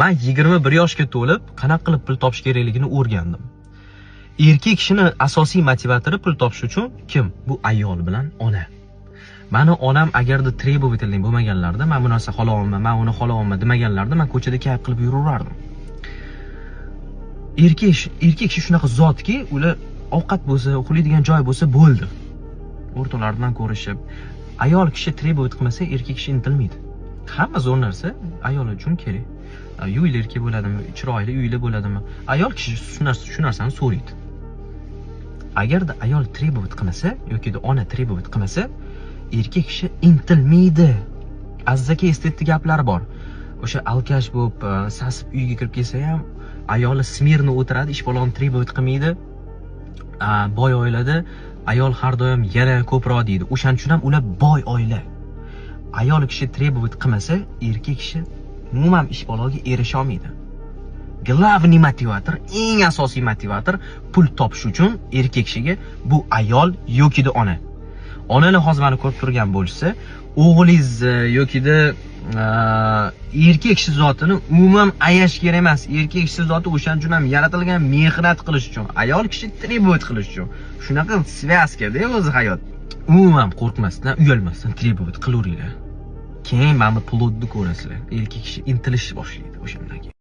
Men 21 yoshga to'lib, qanaqa qilib pul topish kerakligini o'rgandim. Erkak kishini asosiy motivatori pul topish uchun kim? Bu ayol bilan ona. Mani onam agarda trебовательный bo'lmaganlarida, men bu narsa xolayapman, men uni xolayapman demaganlarida, men ko'chada kayf qilib yuraverardim. Erkak kishi shunaqa zotki, ular ovqat bo'lsa, uxlaydigan joy bo'lsa bo'ldi. O'rtoqlardan ko'rishib, ayol kishi требовать qilmasa, erkak kishi intilmaydi. Hamma zo'r narsa ayol uchun kerak. Uyli bo'ladimi, chiroyli uyli bo'ladimi? Ayol kishi shu narsani so'raydi. Agarda ayol требовать qilmasa yoki ona требовать qilmasa, erkak kishi intilmaydi. Azzaka estetli gaplar bor. O'sha alkash bo'lib, sasib uyga kirib kelsa ham, ayoli smirno o'tiradi, ish bolani требовать qilmaydi. Boy oilada ayol har doim yana ko'proq deydi. O'shaning uchun ham ular boy oila. Ayol kishi требовать qilmasa, erkak kishi umuman ish baloga erisha olmaydi. Главный motivator, eng asosiy motivator pul topish uchun erkak kishiga bu ayol yoki ona. Onani hozir meni ko'rib turgan bo'lsa, o'g'lingiz yoki erkak kishi zotini umuman ayash kerak emas. Erkak kishi zoti o'shaning uchun ham yaratilgan, mehnat qilish uchun, ayol kishi требовать qilish uchun. Shunaqa svязкада o'zi hayot. Umuman qo'rqmasdan, uyalmasdan требовать qilaveringlar. Keyin mana bu plodni ko'rasizlar. Erkak kishi intilish boshlaydi o'shandan keyin.